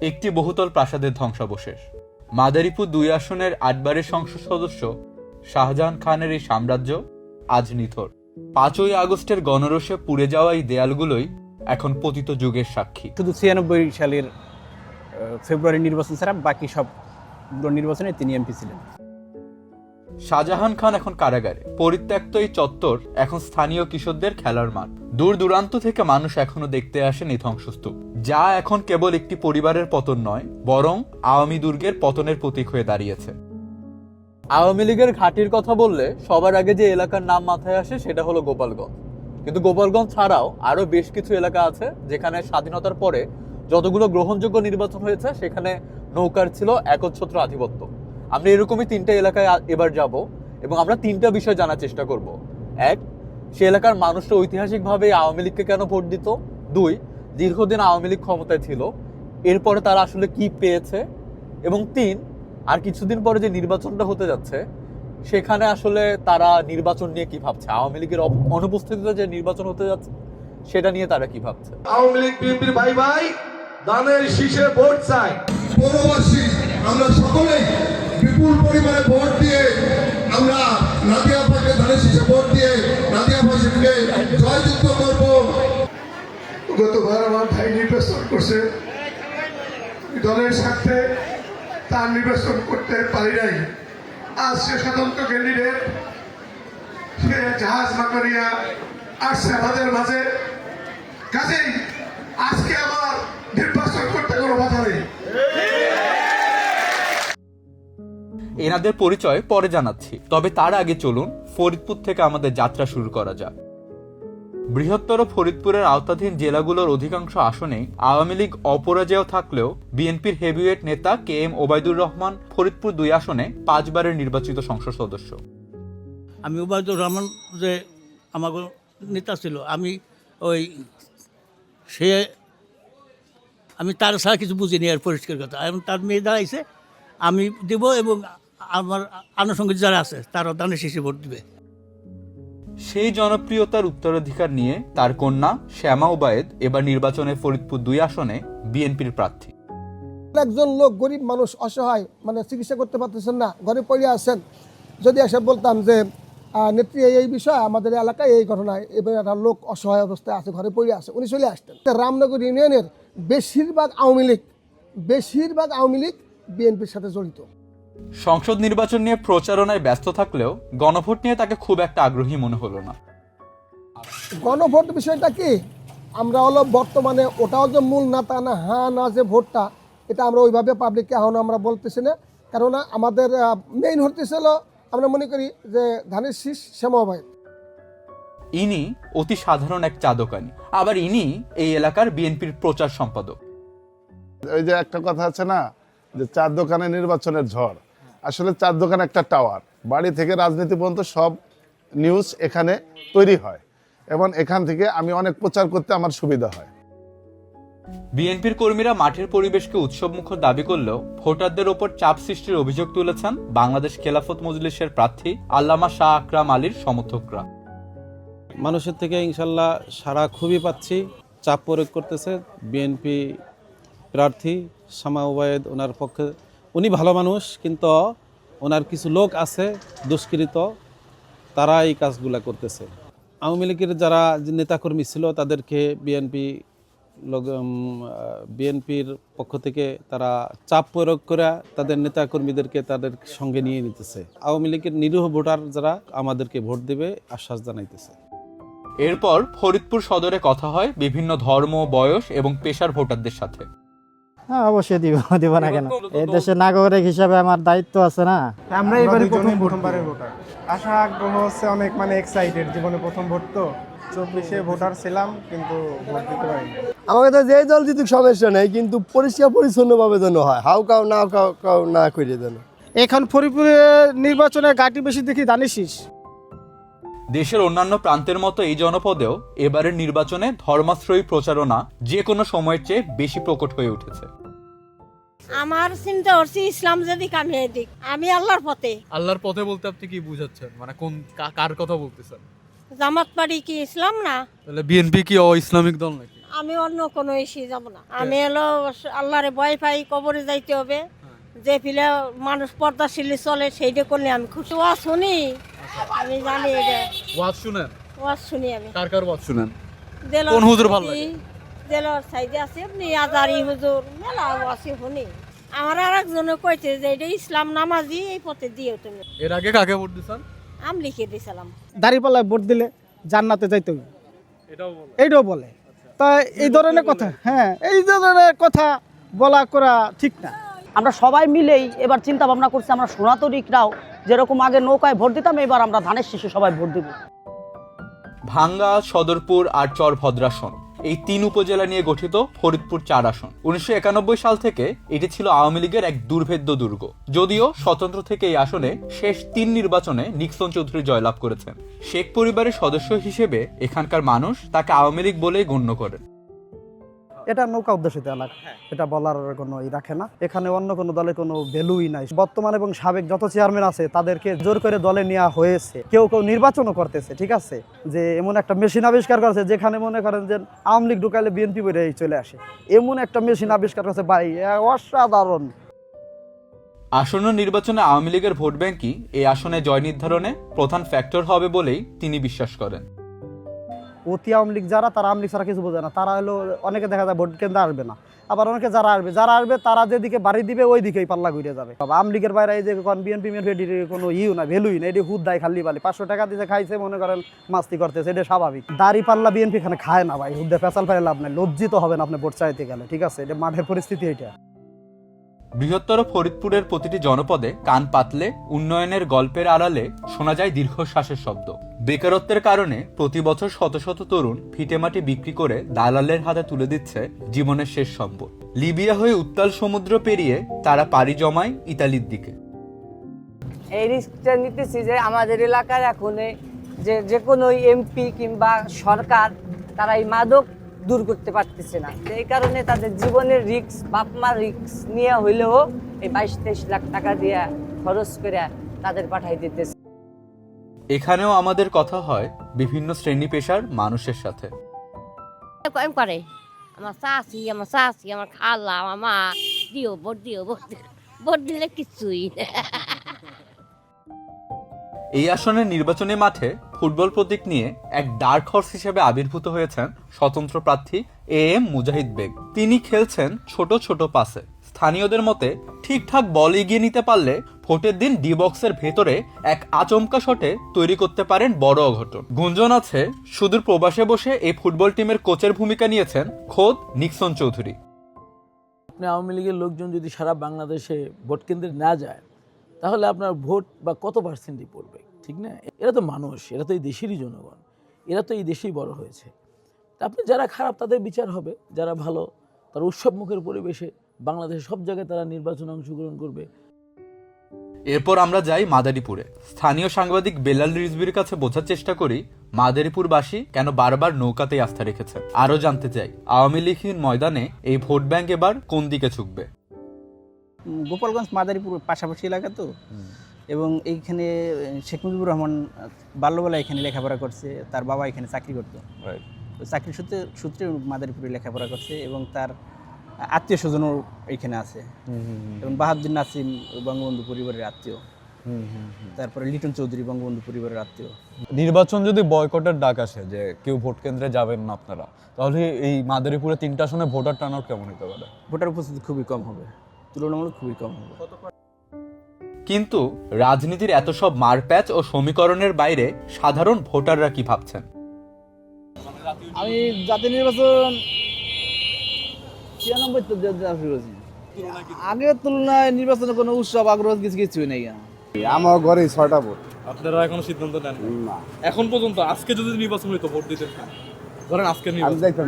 একটি বহুতল প্রাসাদের ধ্বংসাবশেষ। মাদারীপুর ২ আসনের ৮ বারের সংসদ সদস্য শাহজাহান খানের এই সাম্রাজ্য আজ নিথর। ৫ই আগস্টের গণরোষে পুড়ে যাওয়া এই দেয়ালগুলোই এখন পতিত যুগের সাক্ষী। শুধু ৯৬ সালের ফেব্রুয়ারি নির্বাচন ছাড়া বাকি সব নির্বাচনে তিনি এমপি ছিলেন। শাহজাহান খান এখন কারাগারে। পরিত্যক্ত এই চত্বর এখন স্থানীয় কিশোরদের খেলার মাঠ। দূর দূরান্ত থেকে মানুষ এখনো দেখতে আসেন এই ধ্বংসস্তূপ, যা এখন কেবল একটি পরিবারের পতন নয়, বরং আওয়ামী দুর্গের পতনের প্রতীক হয়ে দাঁড়িয়েছে। আওয়ামী লীগের ঘাঁটির কথা বললে সবার আগে যে এলাকার নাম মাথায় আসে সেটা হলো গোপালগঞ্জ। কিন্তু গোপালগঞ্জ ছাড়াও আরো বেশ কিছু এলাকা আছে যেখানে স্বাধীনতার পরে যতগুলো গ্রহণযোগ্য নির্বাচন হয়েছে সেখানে নৌকার ছিল একচ্ছত্র আধিপত্য। আমরা এরকমই ৩টা এলাকায় এবার যাব এবং আমরা ৩টা বিষয় জানার চেষ্টা করব। ১, সে এলাকার মানুষরা ঐতিহাসিকভাবে আওয়ামী লীগকে কেন ভোট দিত। ২, দীর্ঘদিন আওয়ামী লীগ ক্ষমতায় ছিল, এরপরে তারা আসলে কি পেয়েছে। এবং ৩, আর কিছুদিন পরে যে নির্বাচনটা হতে যাচ্ছে সেখানে আসলে তারা নির্বাচন নিয়ে কি ভাবছে, আওয়ামী লীগের অনুপস্থিতিতে যে নির্বাচন হতে যাচ্ছে সেটা নিয়ে তারা কি ভাবছে। আওয়ামী লীগ বিএনপির ভাই ভাই দানের শীষে ভোট চাই। পৌরবাসী আমরা সকলেই বিপুল পরিমাণে ভোট দিয়ে আমরা নাদিয়া আপাকে ধানের শীষে ভোট দিয়ে নাদিয়া আপাকে জয়যুক্ত করব। গতবার আমার ভাই নির্বাচন করছে, দলের স্বার্থে তার নির্বাচন করতে পারি নাই। আজ সে স্বতন্ত্র ক্যান্ডিডেট, সে জাহাজ মাকড়িয়া আসছে আমাদের মাঝে। কাজেই আজকে আমার নির্বাচন করতে কোনো বাধা নেই। এনাদের পরিচয় পরে জানাচ্ছি, তবে তার আগে চলুন ফরিদপুর থেকে আমাদের যাত্রা শুরু করা যাক। বৃহত্তর ফরিদপুরের আওতাধীন জেলাগুলোর অধিকাংশ আসনেই আওয়ামী লীগ অপরাজেয় থাকলেও বিএনপির হেভিওয়েট নেতা KM ওবায়দুর রহমান ফরিদপুর ২ আসনে ৫ বারের নির্বাচিত সংসদ সদস্য। আমি ওবায়দুর রহমান যে আমার নেতা ছিল, আমি তার ছাড়া কিছু বুঝিনি আর পরিষ্কার কথা। এবং তার মেয়ে দাঁড়াইছে, আমি দেব এবং আমার আনুষঙ্গিক যারা আছে তারাও দানের শীষে ভোট দিবে। সেই জনপ্রিয়তার উত্তরাধিকার নিয়ে তার কন্যা শ্যামা ওবায়েদ এবার নির্বাচনে ফরিদপুর ২ আসনে বিএনপির প্রার্থী। একজন লোক গরিব মানুষ, অসহায়, চিকিৎসা করতে পারতেছেন না, ঘরে পড়ে আছেন, যদি এসে বলতাম যে নেত্রী এই বিষয় আমাদের এলাকায় এই ঘটনায়, এবার একটা লোক অসহায় অবস্থায় আছে, ঘরে পড়ে আছে, উনি চলে আসতেন। রামনগর ইউনিয়নের বেশিরভাগ আওয়ামী লীগ বিএনপির সাথে জড়িত। সংসদ নির্বাচন নিয়ে প্রচারণায় ব্যস্ত থাকলেও গণভোট নিয়ে তাকে খুব একটা আগ্রহী মনে হলো না। গণভোট বিষয়টা কি, আমরা হলো বর্তমানে ওটাও যে মূল না তা না, না যে ভোটটা, এটা আমরা ওইভাবে পাবলিককে এখন আমরা বলতেছি না। কেননা আমাদের মেইন হতেছিল, আমরা মনে করি যে ধানের শীষ শ্যামা ওবায়েদ। ইনি অতি সাধারণ এক চা দোকানি, আবার ইনি এই এলাকার বিএনপির প্রচার সম্পাদক। ওই যে একটা কথা আছে না যে চার দোকানে নির্বাচনের ঝড়, আসলে চার দোকান একটা টাওয়ার, বাড়ি থেকে রাজনীতি পর্যন্ত সব নিউজ এখানে তৈরি হয় এবং এখান থেকে আমি অনেক প্রচার করতে আমার সুবিধা হয়। বিএনপির কর্মীরা মাঠের পরিবেশকে উৎসবমুখর দাবি করলেও ভোটারদের ওপর চাপ সৃষ্টির অভিযোগ তুলেছেন বাংলাদেশ খেলাফত মজলিসের প্রার্থী আল্লামা শাহ আকরাম আলীর সমর্থকরা। মানুষের থেকে ইনশাল্লাহ সাড়া খুবই পাচ্ছি, চাপ প্রয়োগ করতেছে বিএনপি প্রার্থী শ্যামা ওবায়েদ। ওনার পক্ষে উনি ভালো মানুষ, কিন্তু ওনার কিছু লোক আছে দুষ্কৃত, তারা এই কাজগুলা করতেছে। আওয়ামী লীগের যারা নেতাকর্মী ছিল তাদেরকে বিএনপির পক্ষ থেকে তারা চাপ প্রয়োগ করে তাদের নেতাকর্মীদেরকে তাদের সঙ্গে নিয়ে নিতেছে। আওয়ামী লীগের নিরীহ ভোটার যারা আমাদেরকে ভোট দেবে আশ্বাস জানাইতেছে। এরপর ফরিদপুর সদরে কথা হয় বিভিন্ন ধর্ম, বয়স এবং পেশার ভোটারদের সাথে। হ্যাঁ, অবশ্যই দিব না কেন, এই দেশের নাগরিক হিসাবে আমার দায়িত্ব আছে না। আমরা এবারে প্রথমবারের ভোটার, আশা আগ্রহ হচ্ছে অনেক, এক্সাইটেড। জীবনে প্রথম ভোট তো, 24-এ ভোটার ছিলাম কিন্তু ভোট দিতে পারিনি। আমাকে তো যে দল জিতুক সমস্যা নেই, কিন্তু পরিষ্কার পরিচ্ছন্নভাবে যেন হয়, হাউ কাউ না করে যেন। এখন ফরিদপুরে নির্বাচনের ঘাঁটি বেশি দেখি ধানের শীষ। দেশের অন্যান্য প্রান্তের মতো এই জনপদেও এবারের নির্বাচনে ধর্মাশ্রয়ী প্রচারণা যে কোনো সময়ের চেয়ে বেশি প্রকট হয়ে উঠেছে। আমার চিন্তা করছি ইসলাম যদি কামিয়ে দিক, আমি আল্লাহর পথে বলতে আপনি কি বুঝাচ্ছেন, কোন কার কথা বলতেছেন? জামাত পার্টি কি ইসলাম না? তাহলে বিএনপি কি ইসলামিক দল নাকি? আমি অন্য কোনো ইসে যাব না। আমি হলো আল্লাহরে ভয় পাই, কবরে যাইতে হবে। যে ফিলে মানুষ পর্দাশীলে চলে সেইটা করলে আমি খুশি। ওয়াজ শুনি, আমি জানি এটা ওয়াজ শুনেন? ওয়াজ শুনি আমি। কার কার ওয়াজ শুনেন? দেলোয়ার কোন হুজুর ভালো লাগে? দেলোয়ার সাইডে আছে, আপনি আজারি হুজুর, মেলা ওয়াজ শুনি। আমার আর একজনে কইছে যে এটা ইসলাম নামাজি, এই পথে দিও তুমি। এর আগে কাকে ভোট দিছেন? আমি লিখে দিছিলাম। দাঁড়িপাল্লায় ভোট দিলে জান্নাতে যাইতে হবে, এটাও বলে। এইটাও বলে। তা এই ধরনের কথা, হ্যাঁ, এই ধরনের কথা বলা করা ঠিক না। আমরা সবাই মিলেই এবার চিন্তা ভাবনা করছি, আমরা সনাতনিকরাও যেরকম আগে নৌকায় ভোট দিতাম, এবার আমরা ধানের শীষে সবাই ভোট দিব। ভাঙ্গা, সদরপুর আর চর ভদ্রাসন এই 3 উপজেলা নিয়ে গঠিত ফরিদপুর 4 আসন। 1991 সাল থেকে এটি ছিল আওয়ামী লীগের এক দুর্ভেদ্য দুর্গ। যদিও স্বতন্ত্র থেকে এই আসনে শেষ 3 নির্বাচনে নিক্সন চৌধুরী জয়লাভ করেছেন। শেখ পরিবারের সদস্য হিসেবে এখানকার মানুষ তাকে আওয়ামী লীগ বলেই গণ্য করেন। এটা নৌকা অধ্যুষিত এলাকা, এটা বলার কোনো রাখে না। এখানে অন্য কোনো দলের কোনো ভ্যালুই নাই। বর্তমান এবং সাবেক যত চেয়ারম্যান আছে তাদেরকে জোর করে দলে নেওয়া হয়েছে। কেউ কেউ নির্বাচনও করতেছে, ঠিক আছে, যে এমন একটা মেশিন আবিষ্কার করেছে যেখানে মনে করেন যে আওয়ামী লীগ ঢুকাইলে বিএনপি বেড়ে চলে আসে, এমন একটা মেশিন আবিষ্কার করেছে ভাই, অসাধারণ। আসন্ন নির্বাচনে আওয়ামী লীগের ভোট ব্যাংকই এই আসনে জয় নির্ধারণে প্রধান ফ্যাক্টর হবে বলেই তিনি বিশ্বাস করেন। অতি আওয়ামী লীগ যারা, তারা আওয়ামী লীগ ছাড়া কিছু বোঝে না। তারা হলো অনেকে দেখা যায় ভোট কেন্দ্রে আসবে না, আবার অনেকে যারা আসবে তারা যেদিকে বাড়ি দিবে ওই দিকেই পাল্লা ঘুরে যাবে। আওয়ামী লীগের বাইরে এই যে বিএনপি কোনো না, ভ্যালুই না, এটি হুদ দায় খালি বালি 500 টাকা দিতে খাইছে, মনে করেন মাস্তি করতেছে, এটা স্বাভাবিক। দাড়ি পাল্লা বিএনপি এখানে খায় না ভাই, হুদ্দে পেঁচাল পাই লাভ নাই, লজ্জিত হবেন আপনি ভোট চাইতে গেলে, ঠিক আছে, এটা মাঠের পরিস্থিতি। এটা বৃহত্তর ফরিদপুরের প্রতিটি জনপদে কান পাতলে উন্নয়নের গল্পের আড়ালে শোনা যায় দীর্ঘশ্বাসের শব্দ। বেকারত্বের কারণে প্রতি বছর শত শত তরুণ ভিটেমাটি বিক্রি করে দালালের হাতে তুলে দিচ্ছে জীবনের শেষ সম্পদ। লিবিয়া হয়ে উত্তাল সমুদ্র পেরিয়ে তারা পাড়ি জমায় ইতালির দিকে। এই রিস্কটা নিতেছি যে আমাদের এলাকার এখন যে কোনো এমপি কিংবা সরকার তারা এই মাদক দূর করতে পারতেছে না। এই কারণে তাদের জীবনের রিস্ক, বাপ মার রিস্ক নিয়ে হইলেও এই 22-23 লাখ টাকা দিয়ে খরচ করে তাদের পাঠাই দিতেছে। এখানেও আমাদের কথা হয় বিভিন্ন শ্রেণী পেশার মানুষের সাথে। করে আমার চাচি, আমার খালা, আমার মা, দিও ভোট দিও, ভোট দিলে কিছুই না। এই আসনের নির্বাচনী মাঠে ফুটবল প্রতীক নিয়ে এক ডার্ক হর্স হিসেবে আবির্ভূত হয়েছেন স্বতন্ত্র প্রার্থী AM মুজাহিদ বেগ। তিনি খেলছেন ছোট ছোট পাসে। স্থানীয়দের মতে ঠিকঠাক বল এগিয়ে নিতে পারলে ভোটের দিন ডি বক্সের ভেতরে এক আচমকা শটে তৈরি করতে পারেন বড় অঘটন। গুঞ্জন আছে সুদূর প্রবাসে বসে এই ফুটবল টিমের কোচের ভূমিকা নিয়েছেন খোদ নিক্সন চৌধুরী। আপনি আওয়ামী লীগের লোকজন যদি সারা বাংলাদেশে ভোট কেন্দ্রে না যায় তাহলে আপনার ভোট বা কত পার্সেন্টই পড়বে, ঠিক না? এরা তো মানুষ, এরা তো এই দেশেরই জনগণ, এরা তো এই দেশেই বড় হয়েছে। আপনি যারা খারাপ তাদের বিচার হবে, যারা ভালো তারা উৎসবমুখের পরিবেশে বাংলাদেশের সব জায়গায় তারা নির্বাচনে অংশগ্রহণ করবে। এরপর আমরা যাই মাদারীপুরে। স্থানীয় সাংবাদিক বেলাল রিজভির কাছে বোঝার চেষ্টা করি মাদারীপুরবাসী কেন বারবার নৌকাতেই আস্থা রেখেছে। আরো জানতে চাই আওয়ামী লীগহীন ময়দানে এই ভোট ব্যাংক এবার কোন দিকে ঝুঁকবে। গোপালগঞ্জ মাদারীপুর পাশাপাশি এলাকা তো, এবং এইখানে শেখ মুজিবুর রহমান বাল্যবেলায় এখানে লেখাপড়া করছে, তার বাবা এখানে চাকরি করতো, চাকরির সূত্রে মাদারীপুরে লেখাপড়া করছে, এবং তার আত্মীয় স্বজনও এখানে আছে, এবং বাহাদুর নাসিম বঙ্গবন্ধু পরিবারের আত্মীয়, তারপরে লিটন চৌধুরী বঙ্গবন্ধু পরিবারের আত্মীয়। নির্বাচন যদি বয়কটের ডাক আসে যে কেউ ভোট কেন্দ্রে যাবেন না আপনারা, তাহলে এই মাদারীপুরে 3টা আসনে ভোটার টার্নআউট কেমন হতে পারে? ভোটার উপস্থিতি খুবই কম হবে, তুলনামূলক খুবই কম হবে। কিন্তু রাজনীতির এত সব মারপ্যাচ ও সমীকরণের বাইরে সাধারণ ভোটাররা কি ভাবছেন? আমি জাতীয় নির্বাচন 96 আগের তুলনায় নির্বাচনে কোনো উৎসব আগ্রহ কিছুই নেই। আমার ঘরে 6টা ভোট। আপনারা এখনো সিদ্ধান্ত নেন না? এখন পর্যন্ত আজকে যদি নির্বাচন হইতো ভোট দিতেন? ধরেন আজকে নির্বাচন।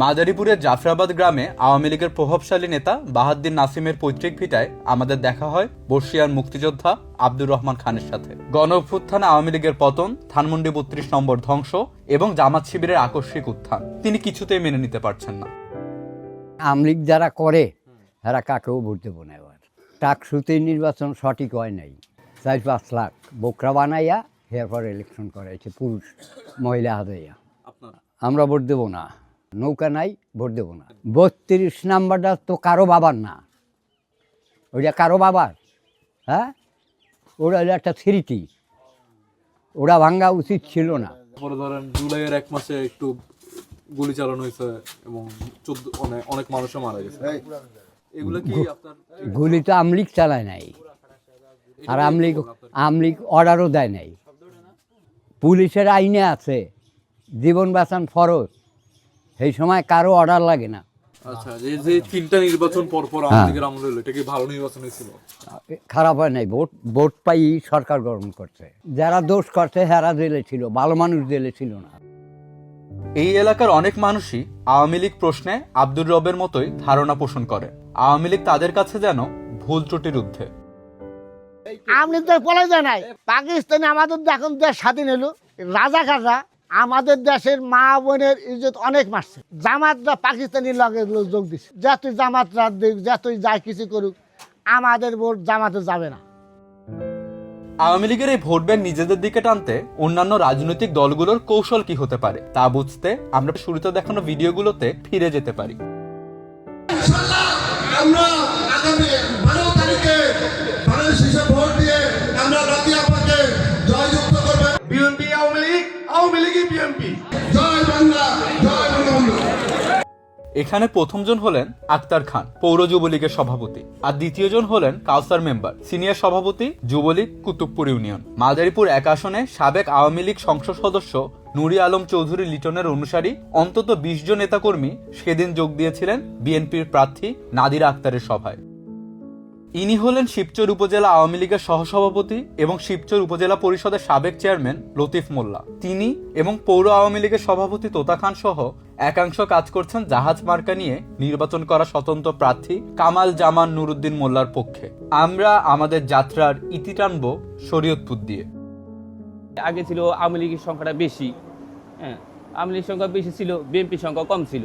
মাদারীপুরের জাফরাবাদ গ্রামে আওয়ামী লীগের প্রভাবশালী নেতা বাহাদুর নাসিমের পৈতৃক ভিটায় আমাদের দেখা হয় বর্ষিয়ার মুক্তিযোদ্ধা আব্দুর রহমান খানের সাথে। গণ অভ্যুত্থানে আওয়ামী লীগের পতন, ধানমন্ডি 32 নম্বর ধ্বংস এবং জামাত শিবিরের আকস্মিক উত্থান তিনি কিছুতেই মেনে নিতে পারছেন না। আওয়ামী লীগ যারা করে তারা কাকেও ভোট দেবো না। এবার টাকসুতে নির্বাচন সঠিক হয় নাই, 4-5 লাখ বোকরা বানাইয়া এরপর ইলেকশন করাইছে পুরুষ মহিলা হাজাইয়া। আমরা ভোট দেব না, নৌকা নাই, ভোট দেব না। 32 নাম্বারটা তো কারো বাবার না, ওইটা কারো বাবার, হ্যাঁ, ওরা হলো একটা স্মৃতি, ওরা ভাঙ্গা উচিত ছিল না। পরে ধরেন জুলাইয়ের 1 মাসে একটু গুলি চালানো হয়েছে এবং অনেক মানুষও মারা গেছে, এগুলো কি আপনার? গুলি তো আমলিগ চালায় নাই, আর আমলিগ অর্ডারও দেয় নাই। পুলিশের আইনে আছে জীবন বাঁচান ফরজ, সেই সময় কারো অর্ডার লাগে না। আচ্ছা, যে 3টা নির্বাচন পর পর আমাদের আমল হলো, এটা কি ভালো নির্বাচন হয়েছিল? খারাপ হয় নাই, ভোট পাই সরকার গ্রহণ করছে। যারা দোষ করছে হেরা জেলে ছিল, ভালো মানুষ জেলে ছিল না। এই এলাকার অনেক মানুষই আওয়ামী লীগ প্রশ্নে আব্দুর রবের মতোই ধারণা পোষণ করে। আওয়ামী লীগ তাদের কাছে যেন ভুল ত্রুটির ঊর্ধ্বে। আওয়ামী লীগ তো পলাই যায় নাই। পাকিস্তানে আমাদের এখন দেশ স্বাধীন হলো, রাজাকাররা আমাদের দেশের মা বোনের ইজ্জত অনেক মারছে। জামাতরা পাকিস্তানি লগে যোগ দিচ্ছে, যতই জামাতরা যতই যায় কিছু করুক, আমাদের ভোট জামাতে যাবে না। আওয়ামী লীগের এই ভোট ব্যাংক নিজেদের দিকে টানতে অন্যান্য রাজনৈতিক দলগুলোর কৌশল কি হতে পারে তা বুঝতে আমরা শুরুতে দেখানো ভিডিওগুলোতে ফিরে যেতে পারি। আমরা আগামী 12 তারিখে ধানের শীষে ভোট দিয়ে আমরা নাদিয়া আপাকে জয়যুক্ত করব। বিএনপি আওয়ামী লীগ, আওয়ামী লীগই বিএনপি। জয় বাংলা, জয় বঙ্গবন্ধু। এখানে প্রথমজন হলেন আক্তার খান, পৌর যুবলীগের সভাপতি, আর দ্বিতীয়জন হলেন কাউসার মেম্বার, সিনিয়র সভাপতি, যুবলীগ কুতুবপুর ইউনিয়ন। মাদারীপুর 1 আসনে সাবেক আওয়ামী লীগ সংসদ সদস্য নুরি আলম চৌধুরী লিটনের অনুসারী অন্তত 20 জন নেতাকর্মী সেদিন যোগ দিয়েছিলেন বিএনপির প্রার্থী নাদিরা আক্তারের সভায়। ইনি হলেন শিবচর উপজেলা আওয়ামী লীগের সহসভাপতি এবং শিবচর উপজেলা পরিষদের সাবেক চেয়ারম্যান লতিফ মোল্লা। তিনি এবং পৌর আওয়ামী লীগের সভাপতি তোতা খান সহ একাংশ কাজ করছেন জাহাজ মার্কা নিয়ে নির্বাচন করা স্বতন্ত্র প্রার্থী কামাল জামান নুরুদ্দিন মোল্লার পক্ষে। আমরা আমাদের যাত্রার ইতি টানব শরীয়তপুর দিয়ে। আগে ছিল আওয়ামী লীগের সংখ্যাটা বেশি, হ্যাঁ, আওয়ামী লীগের সংখ্যা বেশি ছিল, বিএনপির সংখ্যা কম ছিল,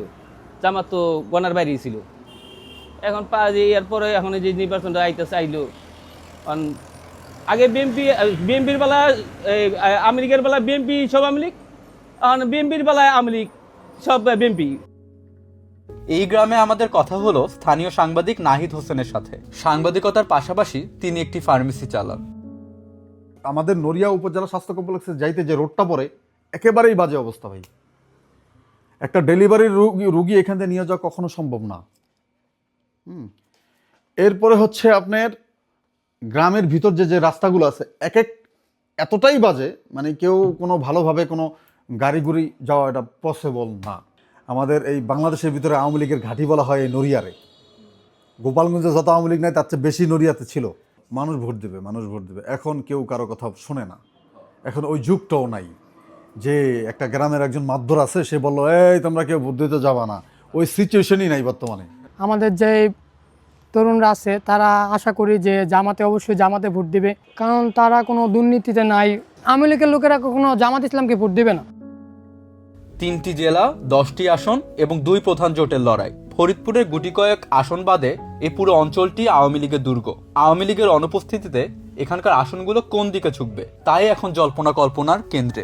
জামাত তো গণার বাইরেই ছিল। এখন এরপরে এখন যে নির্বাচনটা আইতেছে আইলো, আগে বিএনপির বেলায় আওয়ামী লীগের বেলায় বিএনপি সব আওয়ামী লীগ, এখন বিএনপির বেলায় আওয়ামী লীগ সব বিএনপি। এই গ্রামে আমাদের কথা হলো স্থানীয় সাংবাদিক নাহিদ হোসেনের সাথে। সাংবাদিকতার পাশাপাশি তিনি একটি ফার্মেসি চালান। আমাদের নড়িয়া উপজেলা স্বাস্থ্য কমপ্লেক্সে যাইতে যে রোডটা পড়ে একেবারেই বাজে অবস্থা ভাই। একটা ডেলিভারির রুগী এখান থেকে নিয়ে যাওয়া কখনো সম্ভব না। এরপরে হচ্ছে আপনার গ্রামের ভিতর যে রাস্তাগুলো আছে এতটাই বাজে, মানে কেউ কোনো ভালোভাবে কোনো গাড়ি গুড়ি যাওয়া এটা পসিবল না। আমাদের এই বাংলাদেশের ভিতরে আওয়ামী লীগের ঘাঁটি বলা হয় এই নড়িয়ারে। গোপালগঞ্জে যত আওয়ামী লীগ নাই তার চেয়ে বেশি নড়িয়াতে ছিল। মানুষ ভোট দেবে, মানুষ ভোট দেবে, এখন কেউ কারো কথা শোনে না। এখন ওই যুগটাও নাই যে একটা গ্রামের একজন মাধ্যর আছে সে বললো এই তোমরা কেউ ভোট দিতে যাবা না, ওই সিচুয়েশনই নাই বর্তমানে। আমাদের যে তরুণরা আছে তারা আশা করি যে জামাতে অবশ্যই জামাতে ভোট দিবে, কারণ তারা কোনো দুর্নীতিতে নাই। আওয়ামী লীগের লোকেরা কখনো জামাত ইসলামকে ভোট দিবে না। 3টি জেলা, 10টি আসন এবং 2 প্রধান জোটের লড়াই। ফরিদপুরের গুটি কয়েক আসন বাদে এই পুরো অঞ্চলটি আওয়ামী লীগের দুর্গ। আওয়ামী লীগের অনুপস্থিতিতে এখানকার আসনগুলো কোন দিকে ঝুঁকবে তাই এখন জল্পনা কল্পনার কেন্দ্রে।